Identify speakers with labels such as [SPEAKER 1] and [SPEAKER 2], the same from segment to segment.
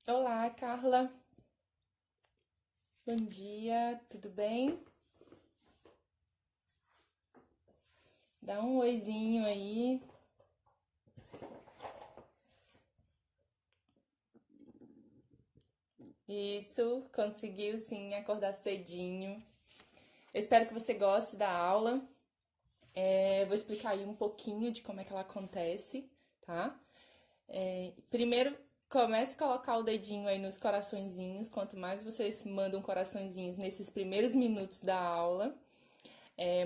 [SPEAKER 1] Olá, Carla. Bom dia, tudo bem? Dá um oizinho aí. Isso, conseguiu sim acordar cedinho. Eu espero que você goste da aula. Eu vou explicar aí um pouquinho de como é que ela acontece, tá? Primeiro, comece a colocar o dedinho aí nos coraçõezinhos. Quanto mais vocês mandam coraçõezinhos nesses primeiros minutos da aula,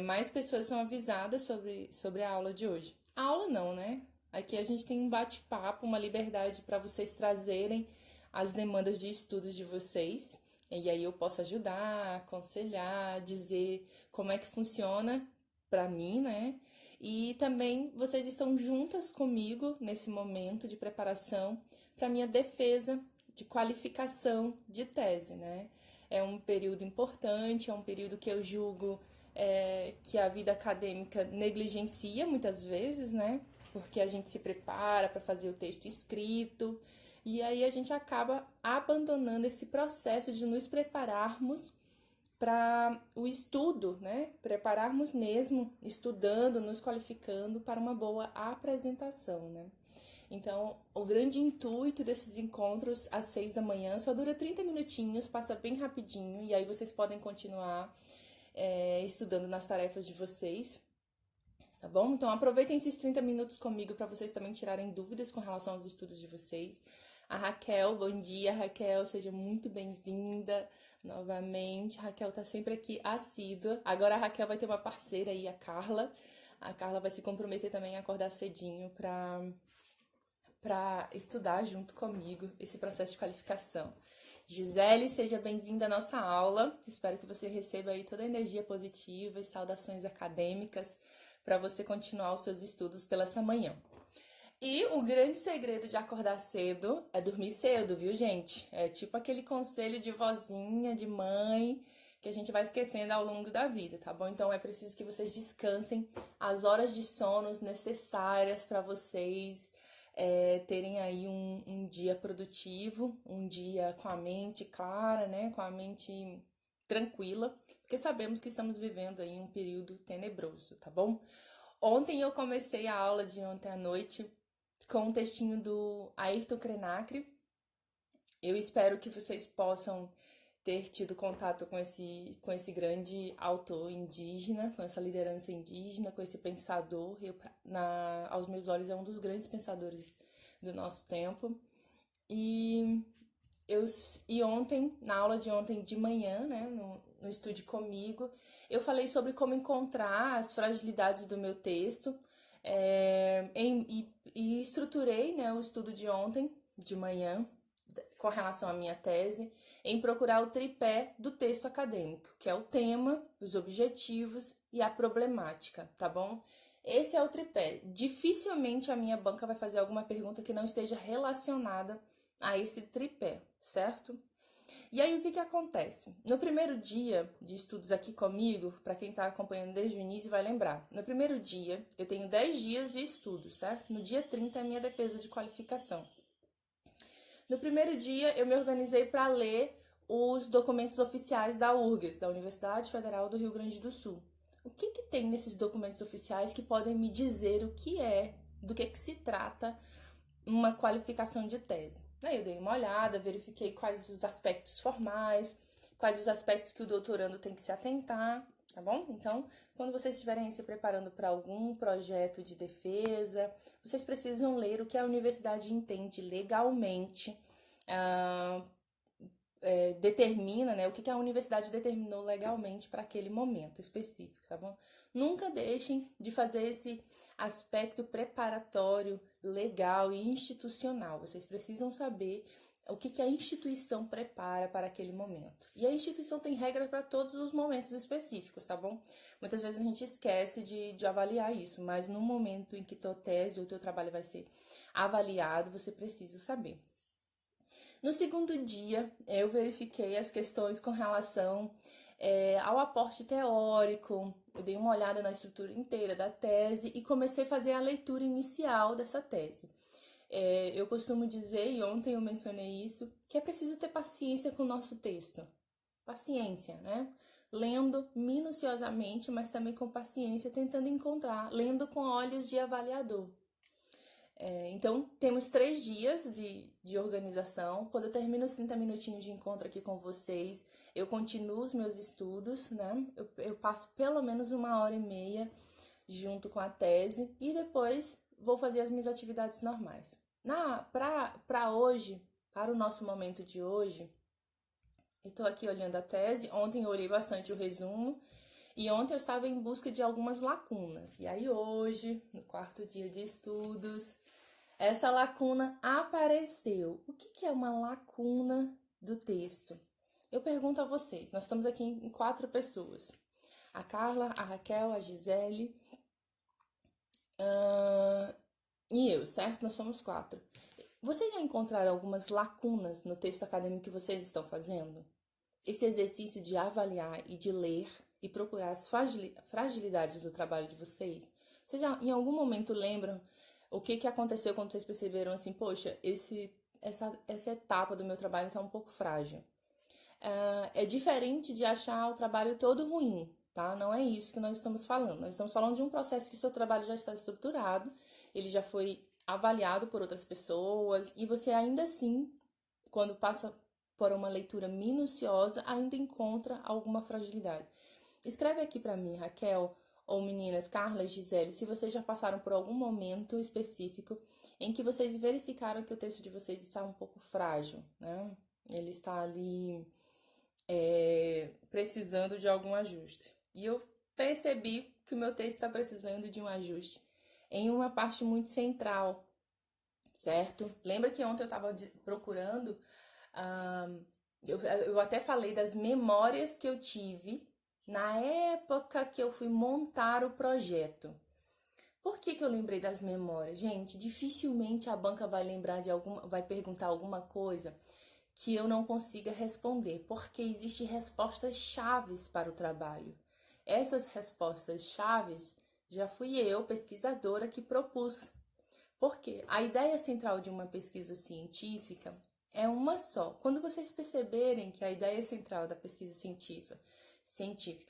[SPEAKER 1] mais pessoas são avisadas sobre a aula de hoje. A aula não, né? Aqui a gente tem um bate-papo, uma liberdade para vocês trazerem as demandas de estudos de vocês. E aí eu posso ajudar, aconselhar, dizer como é que funciona para mim, né? E também vocês estão juntas comigo nesse momento de preparação para minha defesa de qualificação de tese, né? É um período importante, é um período que eu julgo que a vida acadêmica negligencia muitas vezes, né? Porque a gente se prepara para fazer o texto escrito e aí a gente acaba abandonando esse processo de nos prepararmos para o estudo, né? Prepararmos mesmo, estudando, nos qualificando para uma boa apresentação, né? Então, o grande intuito desses encontros às 6 da manhã só dura 30 minutinhos, passa bem rapidinho, e aí vocês podem continuar estudando nas tarefas de vocês, tá bom? Então, aproveitem esses 30 minutos comigo para vocês também tirarem dúvidas com relação aos estudos de vocês. A Raquel, bom dia, Raquel, seja muito bem-vinda novamente. A Raquel tá sempre aqui assídua. Agora a Raquel vai ter uma parceira aí, a Carla. A Carla vai se comprometer também a acordar cedinho para estudar junto comigo esse processo de qualificação. Gisele, seja bem-vinda à nossa aula. Espero que você receba aí toda a energia positiva e saudações acadêmicas para você continuar os seus estudos pela essa manhã. E o grande segredo de acordar cedo é dormir cedo, viu, gente? É tipo aquele conselho de vozinha, de mãe, que a gente vai esquecendo ao longo da vida, tá bom? Então é preciso que vocês descansem as horas de sono necessárias para vocês terem aí um dia produtivo, um dia com a mente clara, né? Com a mente tranquila, porque sabemos que estamos vivendo aí um período tenebroso, tá bom? Ontem eu comecei a aula de ontem à noite com um textinho do Ayrton Krenak. Eu espero que vocês possam ter tido contato com esse grande autor indígena, com essa liderança indígena, com esse pensador. Aos meus olhos, é um dos grandes pensadores do nosso tempo. E, eu, e ontem, na aula de ontem de manhã, né, no Estude Comigo, eu falei sobre como encontrar as fragilidades do meu texto e estruturei, né, o estudo de ontem, de manhã, com relação à minha tese, em procurar o tripé do texto acadêmico, que é o tema, os objetivos e a problemática, tá bom? Esse é o tripé. Dificilmente a minha banca vai fazer alguma pergunta que não esteja relacionada a esse tripé, certo? E aí o que acontece? No primeiro dia de estudos aqui comigo, para quem está acompanhando desde o início vai lembrar, no primeiro dia eu tenho 10 dias de estudo, certo? No dia 30 é a minha defesa de qualificação. No primeiro dia, eu me organizei para ler os documentos oficiais da URGS, da Universidade Federal do Rio Grande do Sul. O que tem nesses documentos oficiais que podem me dizer o que é, do que se trata uma qualificação de tese? Aí eu dei uma olhada, verifiquei quais os aspectos formais, quais os aspectos que o doutorando tem que se atentar, tá bom? Então, quando vocês estiverem se preparando para algum projeto de defesa, vocês precisam ler o que a universidade entende legalmente, ah, determina, né, o que a universidade determinou legalmente para aquele momento específico, tá bom? Nunca deixem de fazer esse aspecto preparatório, legal e institucional. Vocês precisam saber o que a instituição prepara para aquele momento. E a instituição tem regras para todos os momentos específicos, tá bom? Muitas vezes a gente esquece de avaliar isso, mas no momento em que tua tese ou teu trabalho vai ser avaliado, você precisa saber. No segundo dia, eu verifiquei as questões com relação ao aporte teórico, eu dei uma olhada na estrutura inteira da tese e comecei a fazer a leitura inicial dessa tese. Eu costumo dizer, e ontem eu mencionei isso, que é preciso ter paciência com o nosso texto. Paciência, né? Lendo minuciosamente, mas também com paciência, tentando encontrar, lendo com olhos de avaliador. Então, temos 3 dias de organização. Quando eu termino os 30 minutinhos de encontro aqui com vocês, eu continuo os meus estudos, né? Eu passo pelo menos 1h30 junto com a tese e depois vou fazer as minhas atividades normais. Para hoje, para o nosso momento de hoje, eu estou aqui olhando a tese. Ontem eu olhei bastante o resumo e ontem eu estava em busca de algumas lacunas. E aí hoje, no 4º dia de estudos, essa lacuna apareceu. O que é uma lacuna do texto? Eu pergunto a vocês. Nós estamos aqui em 4 pessoas. A Carla, a Raquel, a Gisele e eu, certo? Nós somos 4. Vocês já encontraram algumas lacunas no texto acadêmico que vocês estão fazendo? Esse exercício de avaliar e de ler e procurar as fragilidades do trabalho de vocês. Vocês já em algum momento lembram o que aconteceu quando vocês perceberam assim, poxa, essa etapa do meu trabalho está um pouco frágil? É diferente de achar o trabalho todo ruim, tá? Não é isso que nós estamos falando. Nós estamos falando de um processo que o seu trabalho já está estruturado, ele já foi avaliado por outras pessoas e você ainda assim, quando passa por uma leitura minuciosa, ainda encontra alguma fragilidade. Escreve aqui para mim, Raquel, ou meninas, Carla e Gisele, se vocês já passaram por algum momento específico em que vocês verificaram que o texto de vocês está um pouco frágil, né? Ele está ali precisando de algum ajuste. E eu percebi que o meu texto está precisando de um ajuste em uma parte muito central, certo? Lembra que ontem eu estava procurando, eu até falei das memórias que eu tive na época que eu fui montar o projeto. Por que eu lembrei das memórias? Gente, dificilmente a banca vai lembrar de vai perguntar alguma coisa que eu não consiga responder, porque existem respostas chaves para o trabalho. Essas respostas chaves já fui eu, pesquisadora, que propus. Porque a ideia central de uma pesquisa científica é uma só. Quando vocês perceberem que a ideia central da pesquisa científica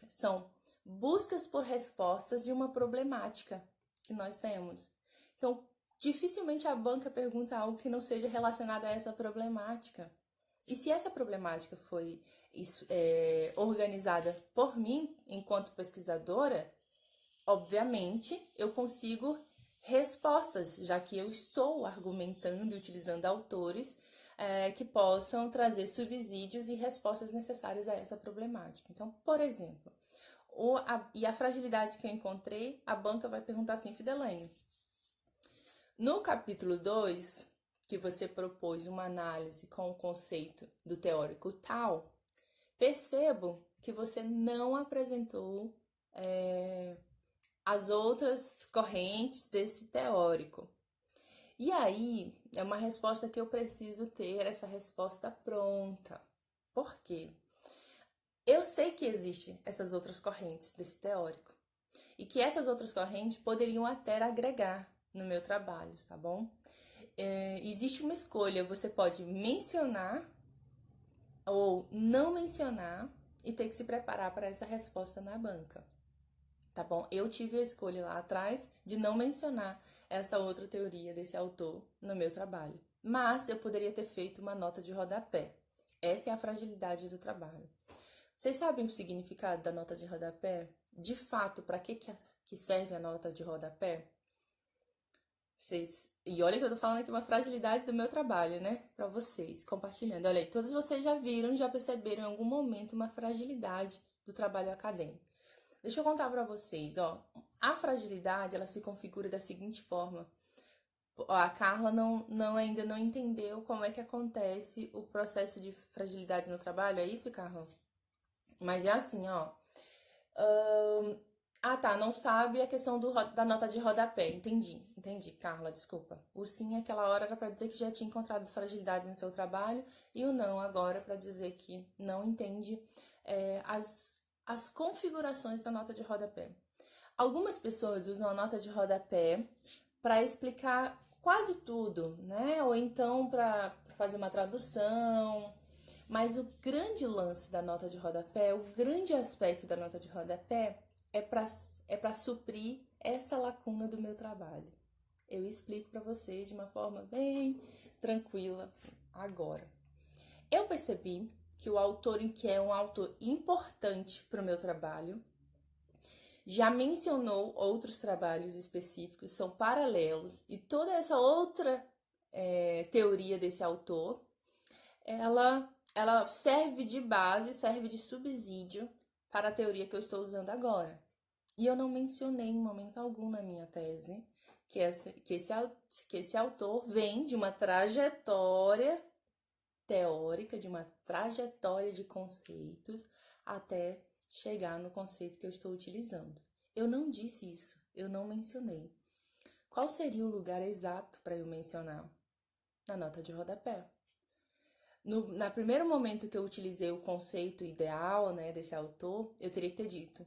[SPEAKER 1] são buscas por respostas de uma problemática que nós temos. Então, dificilmente a banca pergunta algo que não seja relacionado a essa problemática. E se essa problemática foi organizada por mim, enquanto pesquisadora, obviamente eu consigo respostas, já que eu estou argumentando e utilizando autores que possam trazer subsídios e respostas necessárias a essa problemática. Então, por exemplo, a fragilidade que eu encontrei, a banca vai perguntar assim, Fidelane, no capítulo 2, que você propôs uma análise com o conceito do teórico tal, percebo que você não apresentou as outras correntes desse teórico. E aí, é uma resposta que eu preciso ter, essa resposta pronta. Por quê? Eu sei que existem essas outras correntes desse teórico. E que essas outras correntes poderiam até agregar no meu trabalho, tá bom? Existe uma escolha, você pode mencionar ou não mencionar e ter que se preparar para essa resposta na banca, tá bom? Eu tive a escolha lá atrás de não mencionar essa outra teoria desse autor no meu trabalho, mas eu poderia ter feito uma nota de rodapé. Essa é a fragilidade do trabalho. Vocês sabem o significado da nota de rodapé? De fato, para que serve a nota de rodapé? E olha que eu tô falando aqui uma fragilidade do meu trabalho, né? Pra vocês, compartilhando. Olha aí, todos vocês já viram, já perceberam em algum momento uma fragilidade do trabalho acadêmico. Deixa eu contar pra vocês, ó. A fragilidade, ela se configura da seguinte forma. A Carla ainda não entendeu como é que acontece o processo de fragilidade no trabalho. É isso, Carla? Mas é assim, ó. Tá, não sabe a questão da nota de rodapé. Entendi, Carla, desculpa. O sim aquela hora era para dizer que já tinha encontrado fragilidade no seu trabalho e o não agora para dizer que não entende as configurações da nota de rodapé. Algumas pessoas usam a nota de rodapé para explicar quase tudo, né? Ou então para fazer uma tradução. Mas o grande lance da nota de rodapé, o grande aspecto da nota de rodapé é para suprir essa lacuna do meu trabalho. Eu explico para vocês de uma forma bem tranquila agora. Eu percebi que o autor em que é um autor importante para o meu trabalho já mencionou outros trabalhos específicos, são paralelos, e toda essa outra teoria desse autor, ela serve de base, serve de subsídio para a teoria que eu estou usando agora. E eu não mencionei em momento algum na minha tese que esse autor vem de uma trajetória teórica, de uma trajetória de conceitos até chegar no conceito que eu estou utilizando. Eu não disse isso, eu não mencionei. Qual seria o lugar exato para eu mencionar? Na nota de rodapé. No primeiro momento que eu utilizei o conceito ideal, né, desse autor, eu teria que ter dito,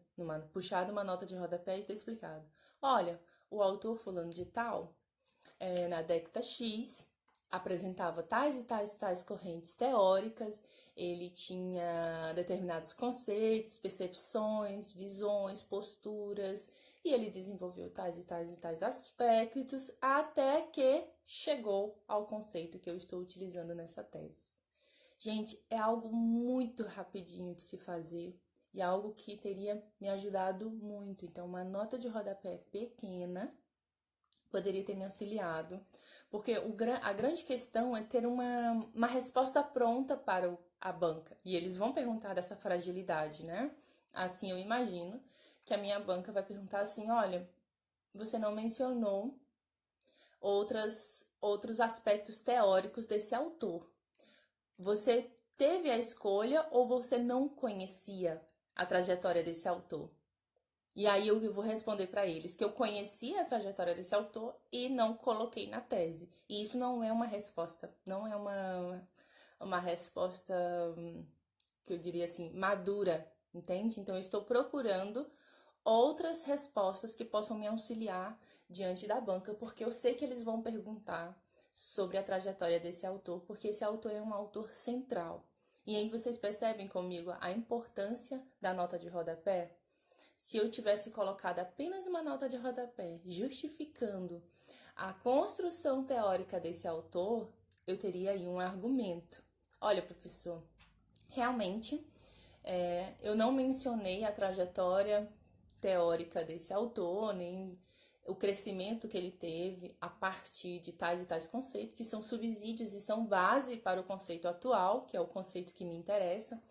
[SPEAKER 1] puxado uma nota de rodapé e ter explicado. Olha, o autor fulano de tal, na década X, apresentava tais e tais correntes teóricas, ele tinha determinados conceitos, percepções, visões, posturas, e ele desenvolveu tais e tais aspectos, até que chegou ao conceito que eu estou utilizando nessa tese. Gente, é algo muito rapidinho de se fazer e algo que teria me ajudado muito. Então, uma nota de rodapé pequena poderia ter me auxiliado, porque a grande questão é ter uma resposta pronta para a banca. E eles vão perguntar dessa fragilidade, né? Assim, eu imagino que a minha banca vai perguntar assim, olha, você não mencionou outros aspectos teóricos desse autor. Você teve a escolha ou você não conhecia a trajetória desse autor? E aí eu vou responder para eles que eu conhecia a trajetória desse autor e não coloquei na tese. E isso não é uma resposta, não é uma resposta que eu diria assim, madura, entende? Então eu estou procurando outras respostas que possam me auxiliar diante da banca, porque eu sei que eles vão perguntar sobre a trajetória desse autor, porque esse autor é um autor central. E aí vocês percebem comigo a importância da nota de rodapé? Se eu tivesse colocado apenas uma nota de rodapé justificando a construção teórica desse autor, eu teria aí um argumento. Olha, professor, realmente eu não mencionei a trajetória teórica desse autor, nem o crescimento que ele teve a partir de tais e tais conceitos, que são subsídios e são base para o conceito atual, que é o conceito que me interessa.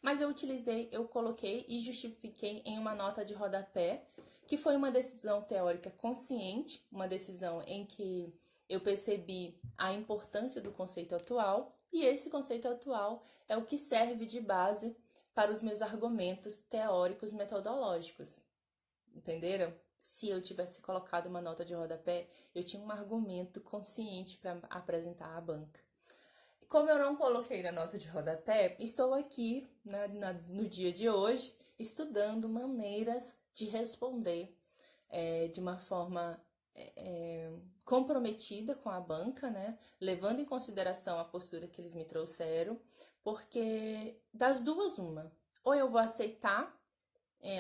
[SPEAKER 1] Mas eu coloquei e justifiquei em uma nota de rodapé, que foi uma decisão teórica consciente, uma decisão em que eu percebi a importância do conceito atual, e esse conceito atual é o que serve de base para os meus argumentos teóricos metodológicos. Entenderam? Se eu tivesse colocado uma nota de rodapé, eu tinha um argumento consciente para apresentar à banca. Como eu não coloquei na nota de rodapé, estou aqui no dia de hoje estudando maneiras de responder de uma forma comprometida com a banca, né? Levando em consideração a postura que eles me trouxeram, porque das duas, uma. Ou eu vou aceitar,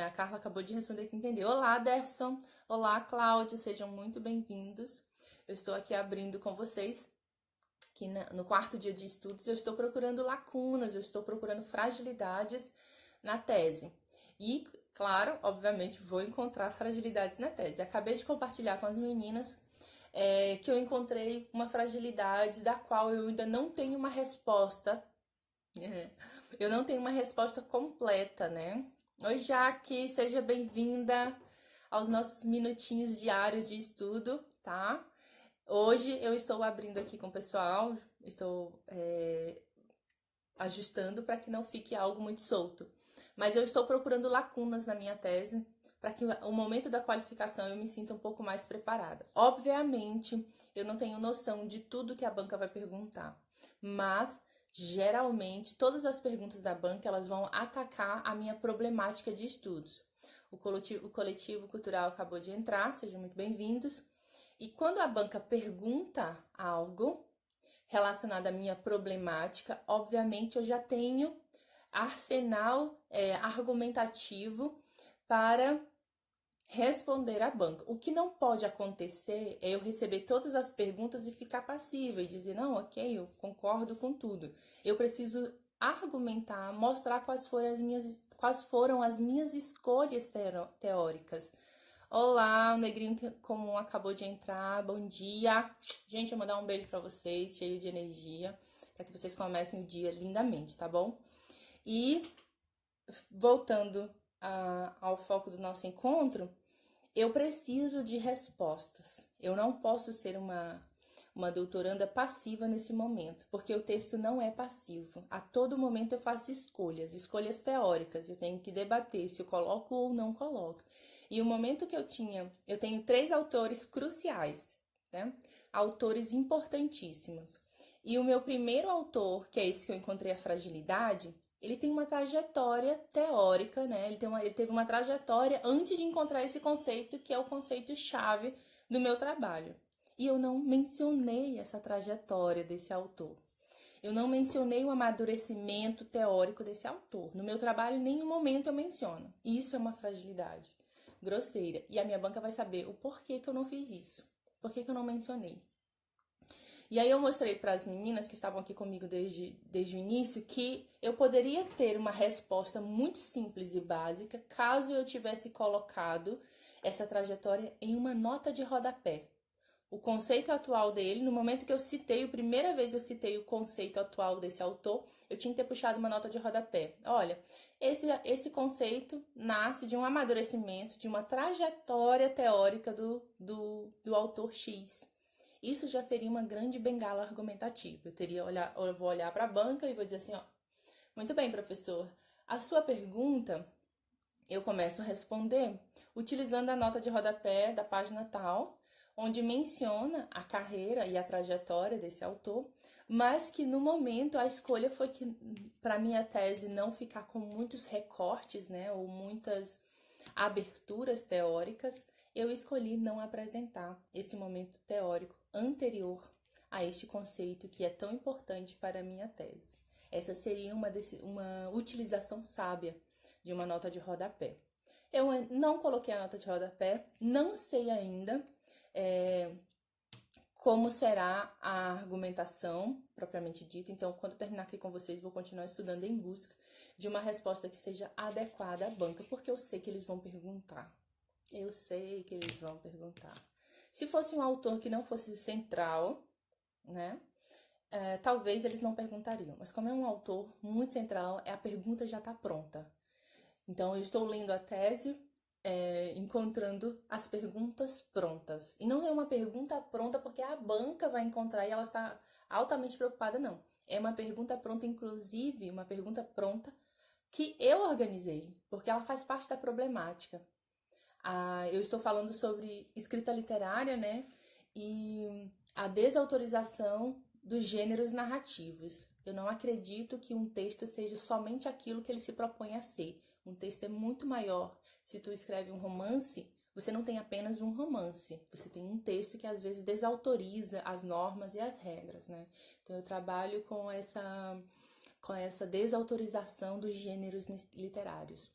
[SPEAKER 1] a Carla acabou de responder que entendeu. Olá, Derson. Olá, Cláudia. Sejam muito bem-vindos. Eu estou aqui abrindo com vocês que no quarto dia de estudos eu estou procurando lacunas, eu estou procurando fragilidades na tese. E, claro, obviamente, vou encontrar fragilidades na tese. Acabei de compartilhar com as meninas que eu encontrei uma fragilidade da qual eu ainda não tenho uma resposta. Eu não tenho uma resposta completa, né? Oi, Jaque, seja bem-vinda aos nossos minutinhos diários de estudo, tá? Hoje eu estou abrindo aqui com o pessoal, estou ajustando para que não fique algo muito solto. Mas eu estou procurando lacunas na minha tese para que o momento da qualificação eu me sinta um pouco mais preparada. Obviamente, eu não tenho noção de tudo que a banca vai perguntar, mas geralmente todas as perguntas da banca elas vão atacar a minha problemática de estudos. O coletivo cultural acabou de entrar, sejam muito bem-vindos. E quando a banca pergunta algo relacionado à minha problemática, obviamente eu já tenho arsenal argumentativo para responder à banca. O que não pode acontecer é eu receber todas as perguntas e ficar passiva e dizer, não, ok, eu concordo com tudo. Eu preciso argumentar, mostrar quais foram as minhas escolhas teóricas. Olá, o negrinho comum acabou de entrar, bom dia. Gente, eu vou mandar um beijo pra vocês, cheio de energia, para que vocês comecem o dia lindamente, tá bom? E voltando ao foco do nosso encontro, eu preciso de respostas. Eu não posso ser uma doutoranda passiva nesse momento, porque o texto não é passivo. A todo momento eu faço escolhas teóricas. Eu tenho que debater se eu coloco ou não coloco. E o momento que eu tenho 3 autores cruciais, né? Autores importantíssimos. E o meu primeiro autor, que é esse que eu encontrei, a fragilidade, ele tem uma trajetória teórica, né? Ele teve uma trajetória antes de encontrar esse conceito, que é o conceito-chave do meu trabalho. E eu não mencionei essa trajetória desse autor. Eu não mencionei o amadurecimento teórico desse autor. No meu trabalho, em nenhum momento eu menciono. Isso é uma fragilidade grosseira. E a minha banca vai saber o porquê que eu não fiz isso. Por que eu não mencionei. E aí eu mostrei para as meninas que estavam aqui comigo desde o início que eu poderia ter uma resposta muito simples e básica caso eu tivesse colocado essa trajetória em uma nota de rodapé. O conceito atual dele, no momento que eu citei, a primeira vez eu citei o conceito atual desse autor, eu tinha que ter puxado uma nota de rodapé. Olha, esse conceito nasce de um amadurecimento, de uma trajetória teórica do autor X. Isso já seria uma grande bengala argumentativa. Eu vou olhar para a banca e vou dizer assim, ó, muito bem, professor, a sua pergunta eu começo a responder utilizando a nota de rodapé da página tal, onde menciona a carreira e a trajetória desse autor, mas que no momento a escolha foi que, para minha tese não ficar com muitos recortes, né, ou muitas aberturas teóricas, eu escolhi não apresentar esse momento teórico anterior a este conceito que é tão importante para a minha tese. Essa seria uma utilização sábia de uma nota de rodapé. Eu não coloquei a nota de rodapé, não sei ainda como será a argumentação propriamente dita. Então, quando eu terminar aqui com vocês, vou continuar estudando em busca de uma resposta que seja adequada à banca, porque eu sei que eles vão perguntar. Eu sei que eles vão perguntar. Se fosse um autor que não fosse central, né? Talvez eles não perguntariam. Mas como é um autor muito central, a pergunta já está pronta. Então, eu estou lendo a tese, encontrando as perguntas prontas. E não é uma pergunta pronta porque a banca vai encontrar e ela está altamente preocupada, não. É uma pergunta pronta, inclusive, uma pergunta pronta que eu organizei, porque ela faz parte da problemática. Eu estou falando sobre escrita literária, né? E a desautorização dos gêneros narrativos. Eu não acredito que um texto seja somente aquilo que ele se propõe a ser. Um texto é muito maior. Se tu escreve um romance, você não tem apenas um romance. Você tem um texto que às vezes desautoriza as normas e as regras, né? Então eu trabalho com essa desautorização dos gêneros literários.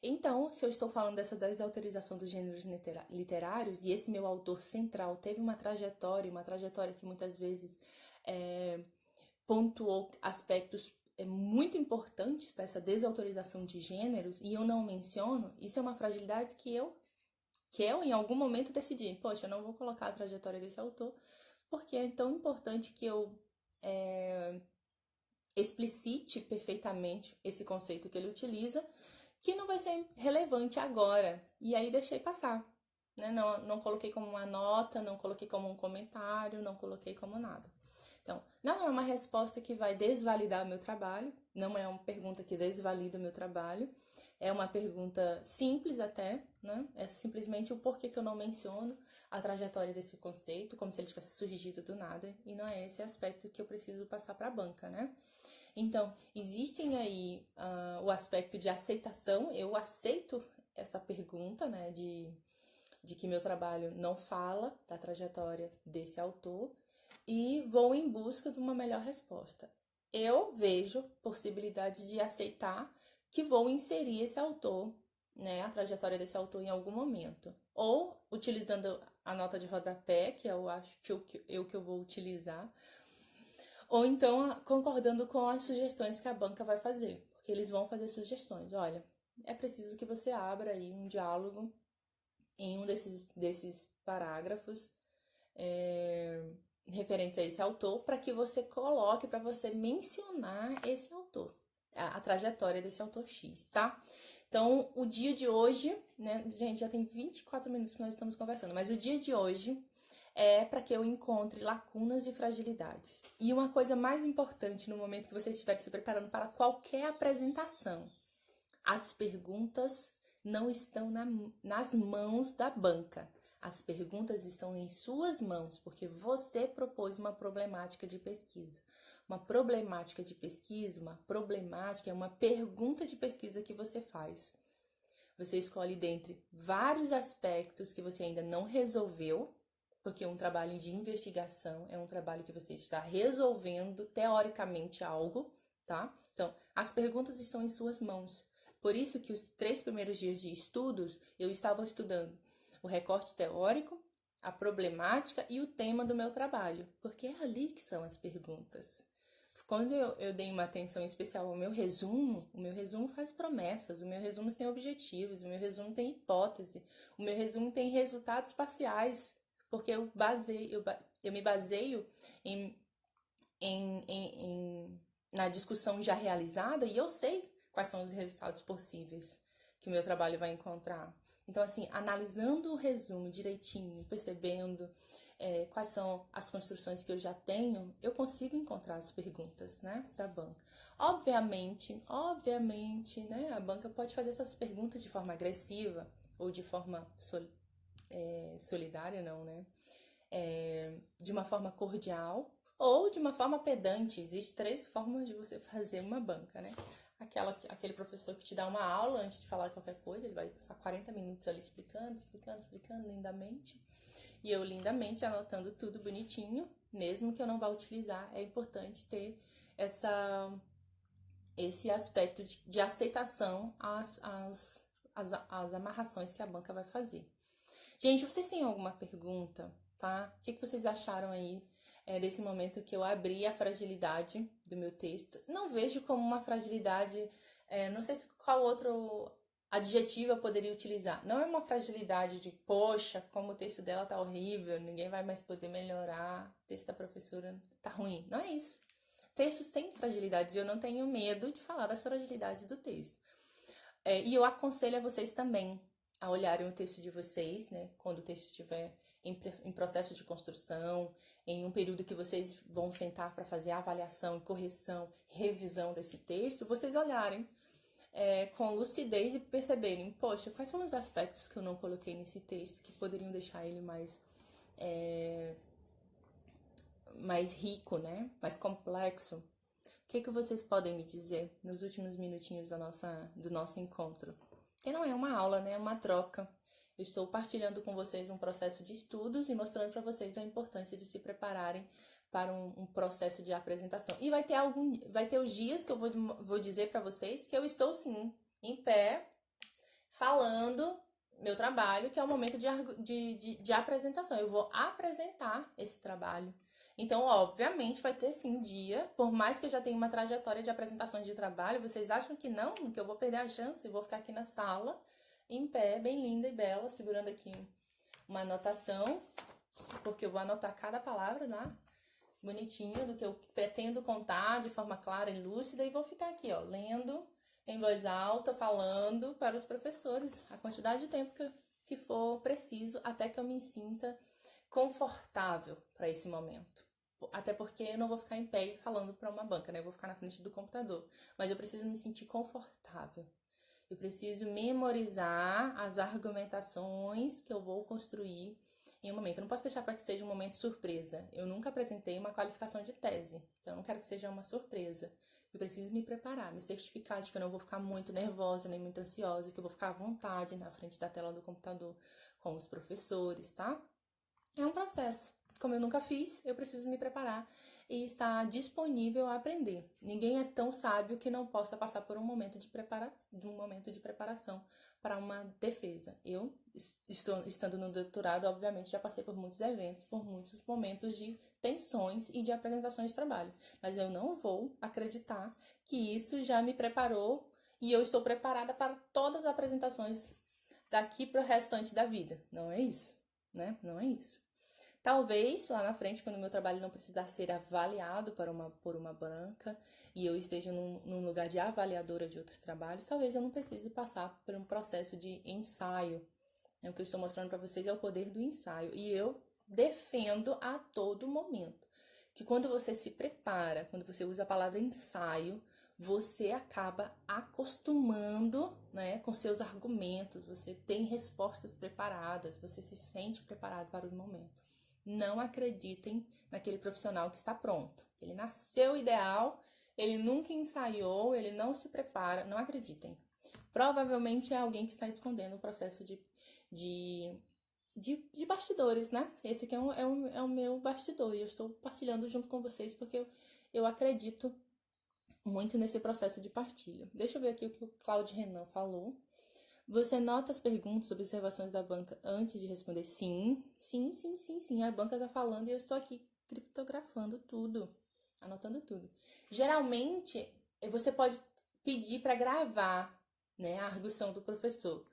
[SPEAKER 1] Então, se eu estou falando dessa desautorização dos gêneros literários, e esse meu autor central teve uma trajetória que muitas vezes pontuou aspectos muito importantes para essa desautorização de gêneros, e eu não menciono, isso é uma fragilidade que eu em algum momento decidi, poxa, eu não vou colocar a trajetória desse autor, porque é tão importante que eu explicite perfeitamente esse conceito que ele utiliza, que não vai ser relevante agora. E aí deixei passar. Né? Não coloquei como uma nota, não coloquei como um comentário, não coloquei como nada. Então, não é uma resposta que vai desvalidar o meu trabalho, não é uma pergunta que desvalida o meu trabalho, é uma pergunta simples até, né? É simplesmente o porquê que eu não menciono a trajetória desse conceito, como se ele tivesse surgido do nada, e não é esse aspecto que eu preciso passar para a banca, né? Então, existem aí o aspecto de aceitação, eu aceito essa pergunta, né, de que meu trabalho não fala da trajetória desse autor e vou em busca de uma melhor resposta. Eu vejo possibilidade de aceitar que vou inserir esse autor, né, a trajetória desse autor em algum momento. Ou utilizando a nota de rodapé, que eu acho que eu vou utilizar, ou então concordando com as sugestões que a banca vai fazer, porque eles vão fazer sugestões. Olha, é preciso que você abra aí um diálogo em um desses parágrafos referentes a esse autor, para que você coloque, para você mencionar esse autor, a trajetória desse autor X, tá? Então, o dia de hoje, né, gente, já tem 24 minutos que nós estamos conversando, mas o dia de hoje é para que eu encontre lacunas e fragilidades. E uma coisa mais importante no momento que você estiver se preparando para qualquer apresentação, as perguntas não estão nas mãos da banca. As perguntas estão em suas mãos, porque você propôs uma problemática de pesquisa. Uma problemática de pesquisa, uma problemática é uma pergunta de pesquisa que você faz. Você escolhe dentre vários aspectos que você ainda não resolveu, porque um trabalho de investigação é um trabalho que você está resolvendo teoricamente algo, tá? Então, as perguntas estão em suas mãos. Por isso que os 3 primeiros dias de estudos, eu estava estudando o recorte teórico, a problemática e o tema do meu trabalho, porque é ali que são as perguntas. Quando eu dei uma atenção especial ao o meu resumo faz promessas, o meu resumo tem objetivos, o meu resumo tem hipótese, o meu resumo tem resultados parciais, porque eu me baseio na discussão já realizada e eu sei quais são os resultados possíveis que o meu trabalho vai encontrar. Então, assim, analisando o resumo direitinho, percebendo quais são as construções que eu já tenho, eu consigo encontrar as perguntas, né, da banca. Obviamente, né, a banca pode fazer essas perguntas de forma agressiva ou de forma solidária, não, né? De uma forma cordial ou de uma forma pedante. Existem 3 formas de você fazer uma banca, né? Aquele professor que te dá uma aula antes de falar qualquer coisa, ele vai passar 40 minutos ali explicando lindamente. E eu lindamente anotando tudo bonitinho, mesmo que eu não vá utilizar. É importante ter esse aspecto de aceitação às amarrações que a banca vai fazer. Gente, vocês têm alguma pergunta, tá? O que vocês acharam aí desse momento que eu abri a fragilidade do meu texto? Não vejo como uma fragilidade, não sei qual outro adjetivo eu poderia utilizar. Não é uma fragilidade de, poxa, como o texto dela tá horrível, ninguém vai mais poder melhorar, o texto da professora tá ruim. Não é isso. Textos têm fragilidades e eu não tenho medo de falar das fragilidades do texto. E eu aconselho a vocês também a olharem o texto de vocês, né? Quando o texto estiver em processo de construção, em um período que vocês vão sentar para fazer a avaliação, correção, revisão desse texto, vocês olharem com lucidez e perceberem, poxa, quais são os aspectos que eu não coloquei nesse texto que poderiam deixar ele mais rico, né? Mais complexo. O que vocês podem me dizer nos últimos minutinhos do nosso encontro? Que não é uma aula, né? É uma troca. Eu estou partilhando com vocês um processo de estudos e mostrando para vocês a importância de se prepararem para um processo de apresentação. E vai ter os dias que eu vou dizer para vocês que eu estou, sim, em pé, falando meu trabalho, que é o momento de apresentação. Eu vou apresentar esse trabalho. Então, obviamente, vai ter sim dia, por mais que eu já tenha uma trajetória de apresentações de trabalho, vocês acham que não? Que eu vou perder a chance? Vou ficar aqui na sala, em pé, bem linda e bela, segurando aqui uma anotação, porque eu vou anotar cada palavra lá, bonitinho, do que eu pretendo contar de forma clara e lúcida, e vou ficar aqui, ó, lendo em voz alta, falando para os professores a quantidade de tempo que for preciso, até que eu me sinta confortável para esse momento. Até porque eu não vou ficar em pé falando para uma banca, né? Eu vou ficar na frente do computador. Mas eu preciso me sentir confortável. Eu preciso memorizar as argumentações que eu vou construir em um momento. Eu não posso deixar para que seja um momento surpresa. Eu nunca apresentei uma qualificação de tese, então eu não quero que seja uma surpresa. Eu preciso me preparar, me certificar de que eu não vou ficar muito nervosa, nem muito ansiosa, que eu vou ficar à vontade na frente da tela do computador com os professores, tá? É um processo. Como eu nunca fiz, eu preciso me preparar e estar disponível a aprender. Ninguém é tão sábio que não possa passar por um momento de preparação para uma defesa. Eu, estando no doutorado, obviamente, já passei por muitos eventos, por muitos momentos de tensões e de apresentações de trabalho. Mas eu não vou acreditar que isso já me preparou e eu estou preparada para todas as apresentações daqui para o restante da vida. Não é isso, né? Não é isso. Talvez lá na frente, quando o meu trabalho não precisar ser avaliado por uma banca e eu esteja num lugar de avaliadora de outros trabalhos, talvez eu não precise passar por um processo de ensaio. O que eu estou mostrando para vocês é o poder do ensaio. E eu defendo a todo momento que quando você se prepara, quando você usa a palavra ensaio, você acaba acostumando, né, com seus argumentos, você tem respostas preparadas, você se sente preparado para o momento. Não acreditem naquele profissional que está pronto. Ele nasceu ideal, ele nunca ensaiou, ele não se prepara. Não acreditem. Provavelmente é alguém que está escondendo o processo de bastidores, né? Esse aqui é o meu bastidor e eu estou partilhando junto com vocês porque eu acredito muito nesse processo de partilha. Deixa eu ver aqui o que o Claudio Renan falou. Você nota as perguntas, observações da banca antes de responder? Sim, sim, sim, sim, sim. A banca tá falando e eu estou aqui criptografando tudo, anotando tudo. Geralmente, você pode pedir para gravar, né, a arguição do professor.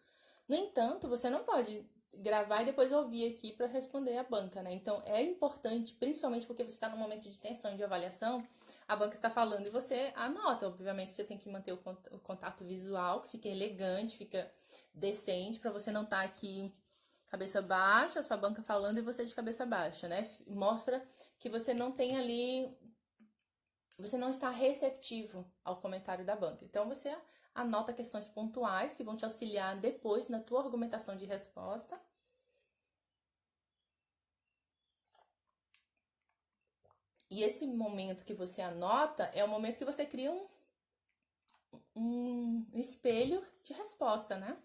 [SPEAKER 1] No entanto, você não pode gravar e depois ouvir aqui para responder a banca, né? Então, é importante, principalmente porque você está num momento de tensão, de avaliação, a banca está falando e você anota. Obviamente, você tem que manter o contato visual, que fica elegante, fica decente, para você não estar aqui cabeça baixa, sua banca falando e você de cabeça baixa, né? Mostra que você não tem ali, você não está receptivo ao comentário da banca. Então, você anota questões pontuais que vão te auxiliar depois na tua argumentação de resposta. E esse momento que você anota é o momento que você cria um espelho de resposta, né?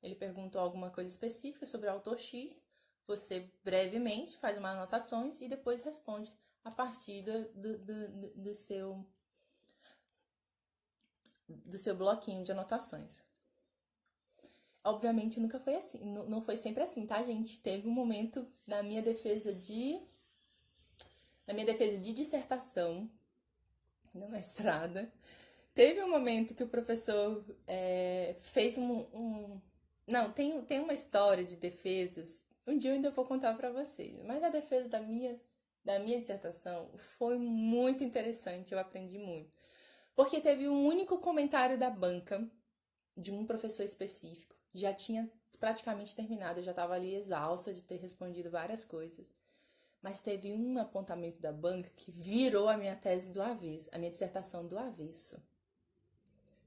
[SPEAKER 1] Ele perguntou alguma coisa específica sobre o autor X, você brevemente faz umas anotações e depois responde a partir do seu bloquinho de anotações. Obviamente nunca foi assim, não foi sempre assim, tá, gente? Teve um momento na minha defesa de dissertação, na mestrada, teve um momento que o professor fez Não, tem uma história de defesas. Um dia eu ainda vou contar pra vocês. Mas a defesa da minha dissertação foi muito interessante. Eu aprendi muito. Porque teve um único comentário da banca, de um professor específico. Já tinha praticamente terminado. Eu já estava ali exausta de ter respondido várias coisas. Mas teve um apontamento da banca que virou a minha tese do avesso, a minha dissertação do avesso.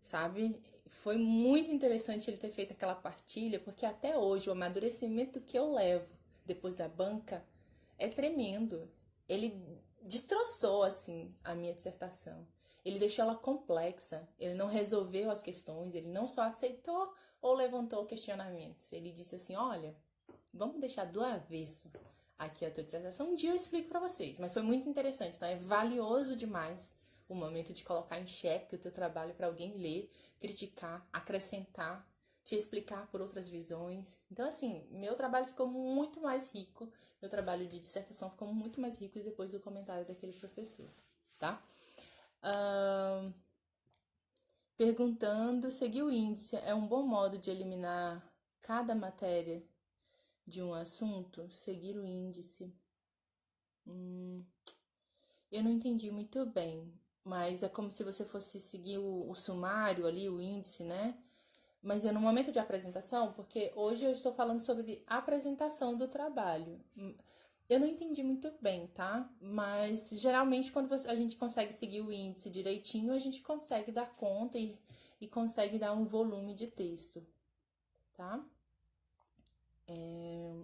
[SPEAKER 1] Sabe? Foi muito interessante ele ter feito aquela partilha, porque até hoje o amadurecimento que eu levo depois da banca é tremendo. Ele destroçou, assim, a minha dissertação. Ele deixou ela complexa. Ele não resolveu as questões, ele não só aceitou ou levantou questionamentos. Ele disse assim, olha, vamos deixar do avesso aqui a tua dissertação. Um dia eu explico pra vocês, mas foi muito interessante, então é valioso demais o momento de colocar em xeque o teu trabalho para alguém ler, criticar, acrescentar, te explicar por outras visões. Então, assim, meu trabalho ficou muito mais rico, meu trabalho de dissertação ficou muito mais rico depois do comentário daquele professor, tá? Perguntando, seguir o índice é um bom modo de eliminar cada matéria de um assunto? Seguir o índice. Eu não entendi muito bem, mas é como se você fosse seguir o sumário ali, o índice, né? Mas é no momento de apresentação, porque hoje eu estou falando sobre apresentação do trabalho. Eu não entendi muito bem, tá? Mas geralmente quando a gente consegue seguir o índice direitinho, a gente consegue dar conta e consegue dar um volume de texto, tá?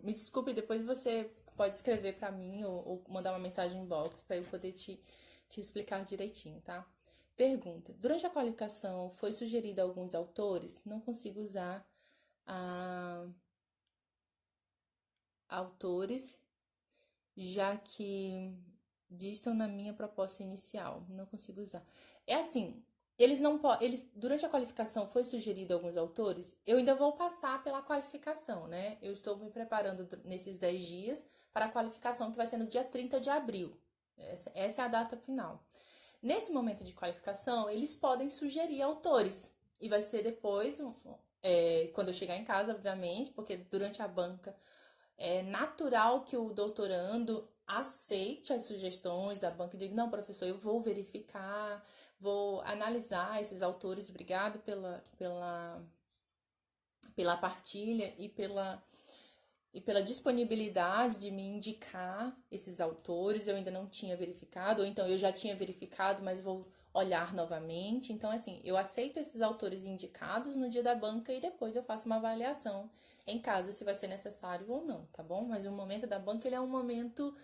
[SPEAKER 1] Me desculpe, depois você pode escrever pra mim ou mandar uma mensagem inbox pra eu poder te explicar direitinho, tá? Pergunta: durante a qualificação foi sugerido a alguns autores? Não consigo usar a autores, já que distam na minha proposta inicial. Não consigo usar. É assim, eles não podem. Eles, durante a qualificação foi sugerido alguns autores. Eu ainda vou passar pela qualificação, né? Eu estou me preparando nesses 10 dias para a qualificação que vai ser no dia 30 de abril. Essa é a data final. Nesse momento de qualificação, eles podem sugerir autores. E vai ser depois, quando eu chegar em casa, obviamente, porque durante a banca é natural que o doutorando aceite as sugestões da banca e diga, não, professor, eu vou verificar, vou analisar esses autores, obrigado pela partilha e pela disponibilidade de me indicar esses autores. Eu ainda não tinha verificado, ou então eu já tinha verificado, mas vou olhar novamente. Então, assim, eu aceito esses autores indicados no dia da banca e depois eu faço uma avaliação em casa se vai ser necessário ou não, tá bom? Mas o momento da banca, ele é um momento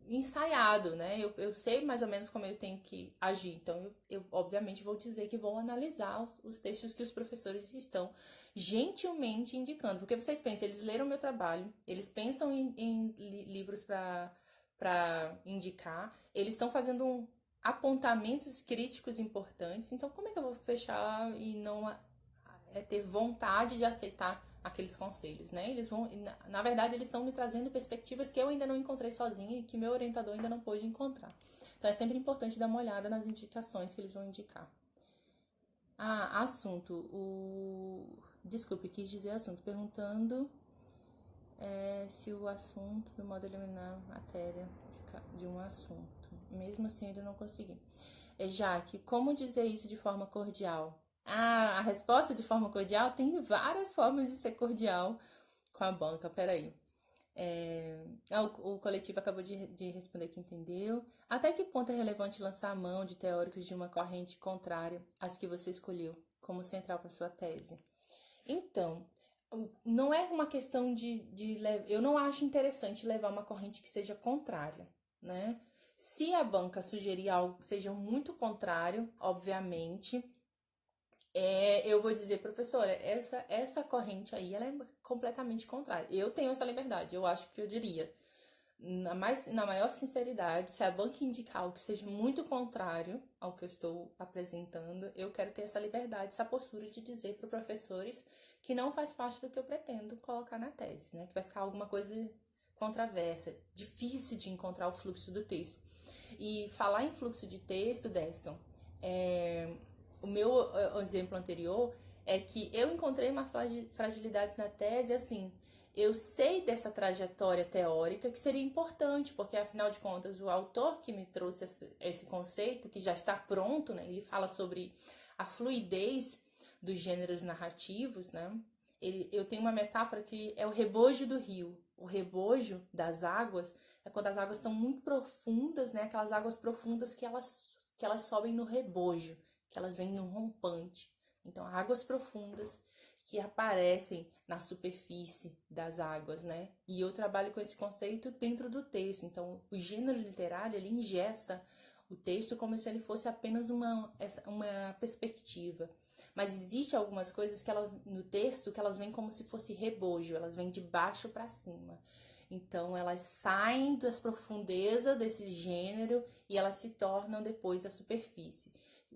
[SPEAKER 1] ensaiado, né? Eu sei mais ou menos como eu tenho que agir. Então, eu obviamente vou dizer que vou analisar os textos que os professores estão gentilmente indicando. Porque vocês pensam, eles leram meu trabalho, eles pensam em livros para indicar, eles estão fazendo apontamentos críticos importantes. Então, como é que eu vou fechar e não ter vontade de aceitar aqueles conselhos, né? Eles vão, na verdade, eles estão me trazendo perspectivas que eu ainda não encontrei sozinha e que meu orientador ainda não pôde encontrar. Então, é sempre importante dar uma olhada nas indicações que eles vão indicar. Assunto. Desculpe, quis dizer assunto. Perguntando se o assunto, do modo de eliminar a matéria de um assunto. Mesmo assim, ainda não consegui. Jaque, como dizer isso de forma cordial? A resposta de forma cordial tem várias formas de ser cordial com a banca. Peraí. O coletivo acabou de responder que entendeu. Até que ponto é relevante lançar a mão de teóricos de uma corrente contrária às que você escolheu como central para sua tese? Então, não é uma questão eu não acho interessante levar uma corrente que seja contrária, né? Se a banca sugerir algo que seja muito contrário, obviamente, eu vou dizer, professora, essa corrente aí, ela é completamente contrária. Eu tenho essa liberdade, eu acho que eu diria, na maior sinceridade, se a banca indicar algo que seja muito contrário ao que eu estou apresentando, eu quero ter essa liberdade, essa postura de dizer para os professores que não faz parte do que eu pretendo colocar na tese, né? Que vai ficar alguma coisa controversa, difícil de encontrar o fluxo do texto. E falar em fluxo de texto, Desson, o meu exemplo anterior é que eu encontrei uma fragilidade na tese, assim, eu sei dessa trajetória teórica que seria importante, porque afinal de contas o autor que me trouxe esse conceito, que já está pronto, né, ele fala sobre a fluidez dos gêneros narrativos, né? Eu tenho uma metáfora que é o rebojo do rio. O rebojo das águas é quando as águas estão muito profundas, né? Aquelas águas profundas que elas sobem no rebojo, que elas vêm no rompante. Então, águas profundas que aparecem na superfície das águas, né? E eu trabalho com esse conceito dentro do texto. Então, o gênero literário, ele engessa o texto como se ele fosse apenas uma perspectiva. Mas existe algumas coisas que no texto que elas vêm como se fosse rebojo, elas vêm de baixo para cima. Então, elas saem das profundezas desse gênero e elas se tornam depois a superfície.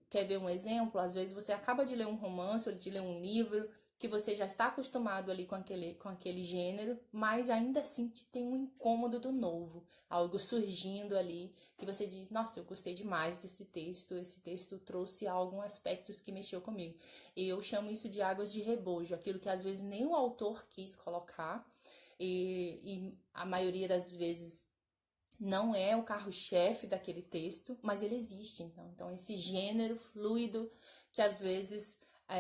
[SPEAKER 1] Quer ver um exemplo? Às vezes você acaba de ler um romance ou de ler um livro que você já está acostumado ali com aquele gênero, mas ainda assim tem um incômodo do novo, algo surgindo ali que você diz, nossa, eu gostei demais desse texto, esse texto trouxe alguns aspectos que mexeu comigo. E eu chamo isso de águas de rebojo, aquilo que às vezes nem o autor quis colocar e a maioria das vezes não é o carro-chefe daquele texto, mas ele existe. Então esse gênero fluido que às vezes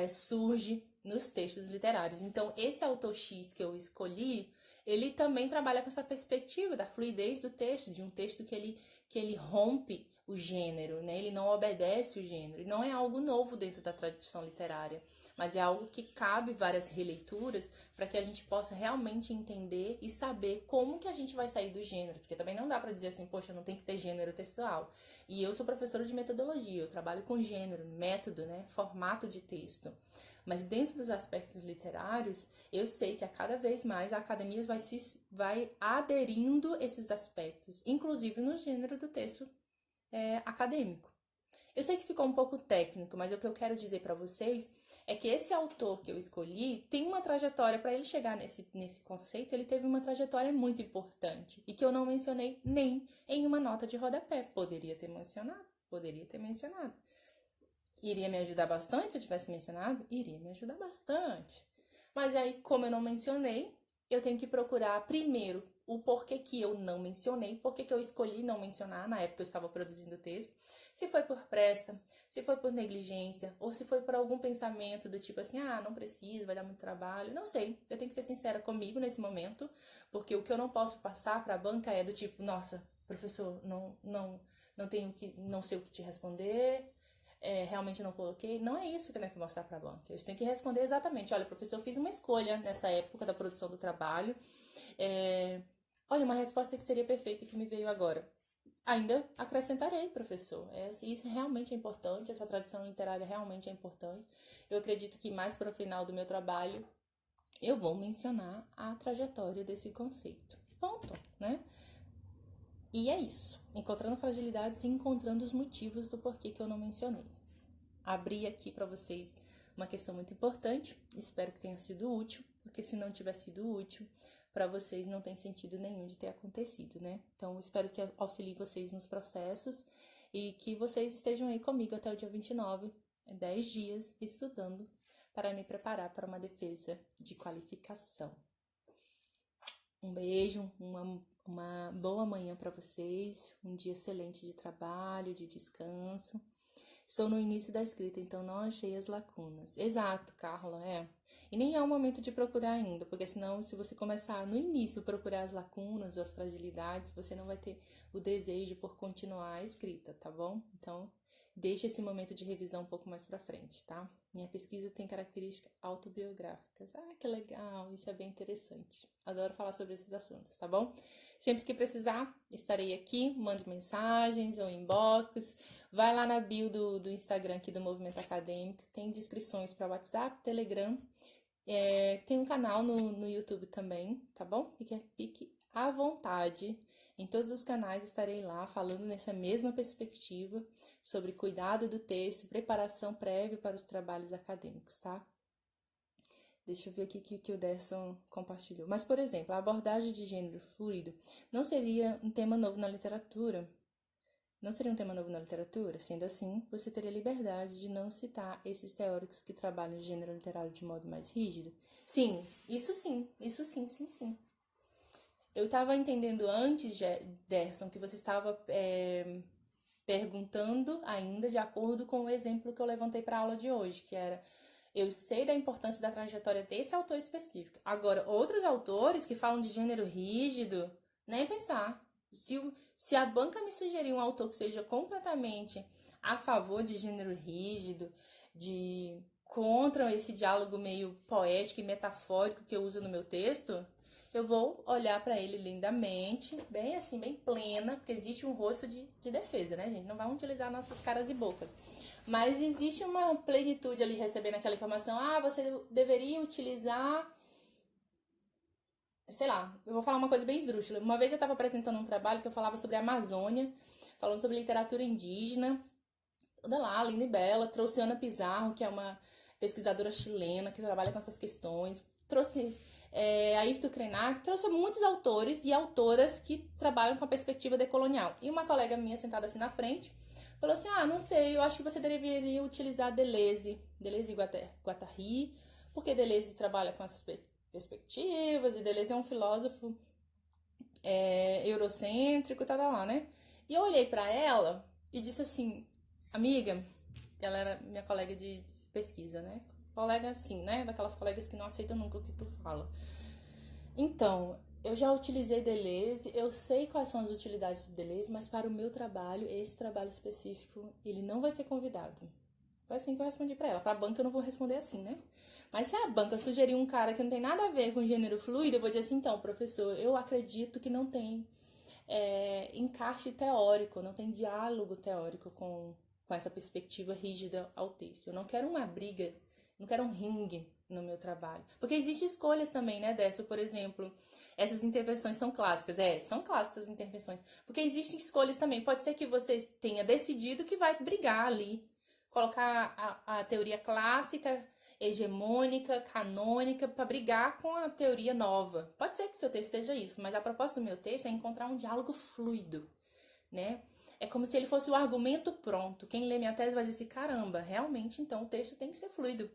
[SPEAKER 1] surge nos textos literários. Então, esse autor X que eu escolhi, ele também trabalha com essa perspectiva da fluidez do texto, de um texto que ele rompe o gênero, né? Ele não obedece o gênero. E não é algo novo dentro da tradição literária, mas é algo que cabe várias releituras para que a gente possa realmente entender e saber como que a gente vai sair do gênero. Porque também não dá para dizer assim, poxa, não tem que ter gênero textual. E eu sou professora de metodologia, eu trabalho com gênero, método, né? Formato de texto. Mas dentro dos aspectos literários, eu sei que a cada vez mais a academia vai aderindo esses aspectos, inclusive no gênero do texto acadêmico. Eu sei que ficou um pouco técnico, mas o que eu quero dizer para vocês é que esse autor que eu escolhi tem uma trajetória, para ele chegar nesse conceito, ele teve uma trajetória muito importante e que eu não mencionei nem em uma nota de rodapé. Poderia ter mencionado. Iria me ajudar bastante se eu tivesse mencionado? Iria me ajudar bastante. Mas aí, como eu não mencionei, eu tenho que procurar primeiro o porquê que eu não mencionei, porquê que eu escolhi não mencionar na época que eu estava produzindo o texto. Se foi por pressa, se foi por negligência, ou se foi por algum pensamento do tipo assim, ah, não precisa, vai dar muito trabalho. Não sei, eu tenho que ser sincera comigo nesse momento, porque o que eu não posso passar para a banca é do tipo, nossa, professor, não sei o que te responder, realmente não coloquei. Não é isso que eu tenho que mostrar para a banca. Eu tenho que responder exatamente, olha, professor, eu fiz uma escolha nessa época da produção do trabalho. Olha, uma resposta que seria perfeita que me veio agora. Ainda acrescentarei, professor. Isso realmente é importante, essa tradição literária realmente é importante. Eu acredito que mais para o final do meu trabalho eu vou mencionar a trajetória desse conceito. Ponto, né? E é isso. Encontrando fragilidades e encontrando os motivos do porquê que eu não mencionei. Abri aqui para vocês uma questão muito importante. Espero que tenha sido útil, porque se não tiver sido útil, para vocês não tem sentido nenhum de ter acontecido, né? Então, espero que auxilie vocês nos processos e que vocês estejam aí comigo até o dia 29, 10 dias, estudando para me preparar para uma defesa de qualificação. Um beijo, uma boa manhã para vocês, um dia excelente de trabalho, de descanso. Estou no início da escrita, então não achei as lacunas. Exato, Carla, E nem é o momento de procurar ainda, porque senão, se você começar no início a procurar as lacunas, as fragilidades, você não vai ter o desejo por continuar a escrita, tá bom? Então, deixe esse momento de revisão um pouco mais pra frente, tá? Minha pesquisa tem características autobiográficas. Ah, que legal, isso é bem interessante. Adoro falar sobre esses assuntos, tá bom? Sempre que precisar, estarei aqui, mande mensagens ou inbox. Vai lá na bio do Instagram aqui do Movimento Acadêmico, tem descrições para WhatsApp, Telegram, tem um canal no YouTube também, tá bom? Fique à vontade. Em todos os canais estarei lá falando nessa mesma perspectiva sobre cuidado do texto, preparação prévia para os trabalhos acadêmicos, tá? Deixa eu ver aqui que o Derson compartilhou. Mas, por exemplo, a abordagem de gênero fluido não seria um tema novo na literatura? Não seria um tema novo na literatura? Sendo assim, você teria liberdade de não citar esses teóricos que trabalham o gênero literário de modo mais rígido? Sim, sim. Eu estava entendendo antes, Derson, que você estava perguntando ainda de acordo com o exemplo que eu levantei para a aula de hoje, que era, eu sei da importância da trajetória desse autor específico. Agora, outros autores que falam de gênero rígido, nem pensar. Se a banca me sugerir um autor que seja completamente a favor de gênero rígido, contra esse diálogo meio poético e metafórico que eu uso no meu texto, eu vou olhar para ele lindamente, bem assim, bem plena, porque existe um rosto de defesa, né, gente? Não vamos utilizar nossas caras e bocas. Mas existe uma plenitude ali recebendo aquela informação. Ah, você deveria utilizar... Sei lá, eu vou falar uma coisa bem esdrúxula. Uma vez eu estava apresentando um trabalho que eu falava sobre a Amazônia, falando sobre literatura indígena, toda lá, linda e bela. Trouxe Ana Pizarro, que é uma pesquisadora chilena que trabalha com essas questões. Trouxe Ayrton Krenak, trouxe muitos autores e autoras que trabalham com a perspectiva decolonial. E uma colega minha sentada assim na frente falou assim, não sei, eu acho que você deveria utilizar Deleuze e Guattari, porque Deleuze trabalha com essas perspectivas, e Deleuze é um filósofo eurocêntrico e tal, lá, né? E eu olhei pra ela e disse assim, amiga, ela era minha colega de pesquisa, né? Colega assim, né? Daquelas colegas que não aceitam nunca o que tu fala. Então, Eu já utilizei Deleuze, eu sei quais são as utilidades de Deleuze, mas para o meu trabalho, esse trabalho específico, ele não vai ser convidado. Foi assim que eu respondi pra ela. Pra banca eu não vou responder assim, né? Mas se a banca sugerir um cara que não tem nada a ver com gênero fluido, eu vou dizer assim, então, professor, eu acredito que não tem encaixe teórico, não tem diálogo teórico com essa perspectiva rígida ao texto. Eu não quero uma briga, não quero um ringue no meu trabalho. Porque existem escolhas também, né, Décio? Por exemplo, essas intervenções são clássicas. São clássicas as intervenções. Porque existem escolhas também. Pode ser que você tenha decidido que vai brigar ali. Colocar a teoria clássica, hegemônica, canônica, para brigar com a teoria nova. Pode ser que seu texto seja isso, mas a proposta do meu texto é encontrar um diálogo fluido, né? É como se ele fosse o argumento pronto. Quem lê minha tese vai dizer assim, caramba, realmente, então, o texto tem que ser fluido,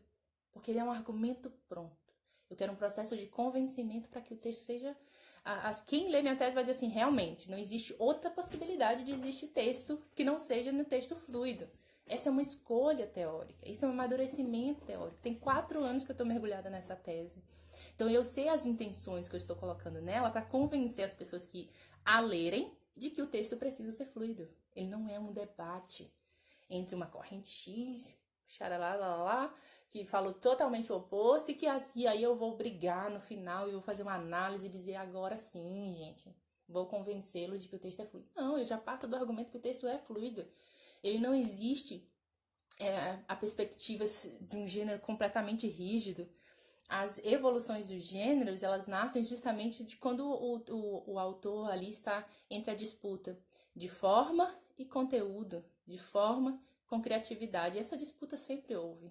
[SPEAKER 1] porque ele é um argumento pronto. Eu quero um processo de convencimento para que o texto seja... Quem lê minha tese vai dizer assim, realmente, não existe outra possibilidade de existir texto que não seja no texto fluido. Essa é uma escolha teórica, isso é um amadurecimento teórico. Tem 4 anos que eu estou mergulhada nessa tese. Então eu sei as intenções que eu estou colocando nela para convencer as pessoas que a lerem de que o texto precisa ser fluido. Ele não é um debate entre uma corrente X, xaralalá, que falou totalmente o oposto e aí eu vou brigar no final e vou fazer uma análise e dizer agora sim, gente, vou convencê-lo de que o texto é fluido. Não, eu já parto do argumento que o texto é fluido. Ele não existe a perspectiva de um gênero completamente rígido. As evoluções dos gêneros, elas nascem justamente de quando o autor ali está entre a disputa de forma e conteúdo, de forma com criatividade. Essa disputa sempre houve.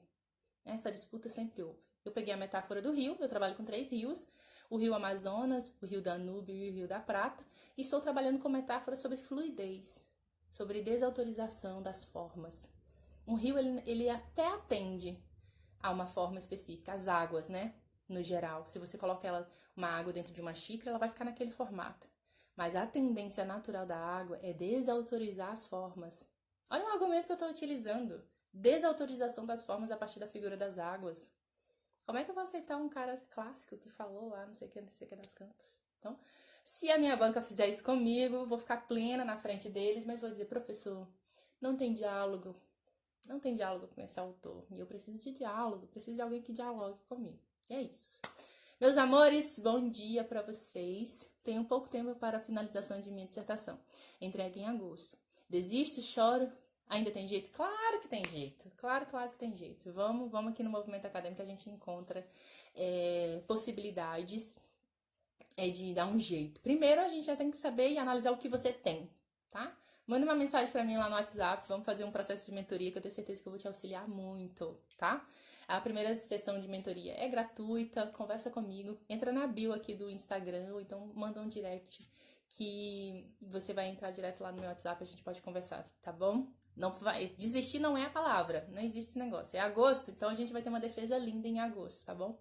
[SPEAKER 1] Essa disputa sempre houve. Eu peguei a metáfora do rio, eu trabalho com 3 rios, o rio Amazonas, o rio Danúbio e o rio da Prata, e estou trabalhando com metáforas sobre fluidez, sobre desautorização das formas. Um rio, ele até atende a uma forma específica, as águas, né? No geral, se você coloca uma água dentro de uma xícara, ela vai ficar naquele formato. Mas a tendência natural da água é desautorizar as formas. Olha um argumento que eu estou utilizando. Desautorização das formas a partir da figura das águas. Como é que eu vou aceitar um cara clássico que falou lá, não sei o que das cantas? Então, se a minha banca fizer isso comigo, vou ficar plena na frente deles, mas vou dizer, professor, não tem diálogo. Não tem diálogo com esse autor. E eu preciso de diálogo, preciso de alguém que dialogue comigo. E é isso. Meus amores, bom dia para vocês. Tenho pouco tempo para a finalização de minha dissertação. Entregue em agosto. Desisto, choro. Ainda tem jeito? Claro que tem jeito. Claro que tem jeito. Vamos aqui no movimento acadêmico que a gente encontra possibilidades de dar um jeito. Primeiro, a gente já tem que saber e analisar o que você tem, tá? Manda uma mensagem pra mim lá no WhatsApp, vamos fazer um processo de mentoria que eu tenho certeza que eu vou te auxiliar muito, tá? A primeira sessão de mentoria é gratuita, conversa comigo, entra na bio aqui do Instagram, ou então manda um direct que você vai entrar direto lá no meu WhatsApp, a gente pode conversar, tá bom? Não vai, desistir não é a palavra, não existe esse negócio. É agosto, então a gente vai ter uma defesa linda em agosto, tá bom?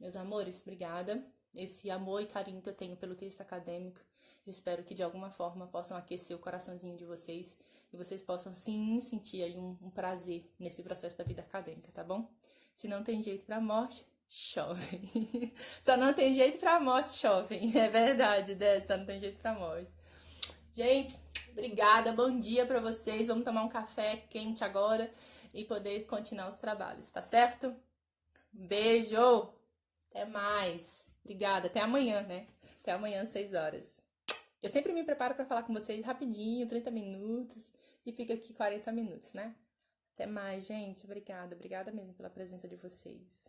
[SPEAKER 1] Meus amores, obrigada. Esse amor e carinho que eu tenho pelo texto acadêmico, eu espero que de alguma forma possam aquecer o coraçãozinho de vocês e vocês possam sim sentir aí um prazer nesse processo da vida acadêmica, tá bom? Se não tem jeito pra morte, chove. Só não tem jeito pra morte, chove. É verdade, né? Só não tem jeito pra morte. Gente, obrigada, bom dia pra vocês. Vamos tomar um café quente agora e poder continuar os trabalhos, tá certo? Beijo! Até mais. Obrigada. Até amanhã, né? Até amanhã, 6 horas. Eu sempre me preparo para falar com vocês rapidinho, 30 minutos. E fica aqui 40 minutos, né? Até mais, gente. Obrigada. Obrigada mesmo pela presença de vocês.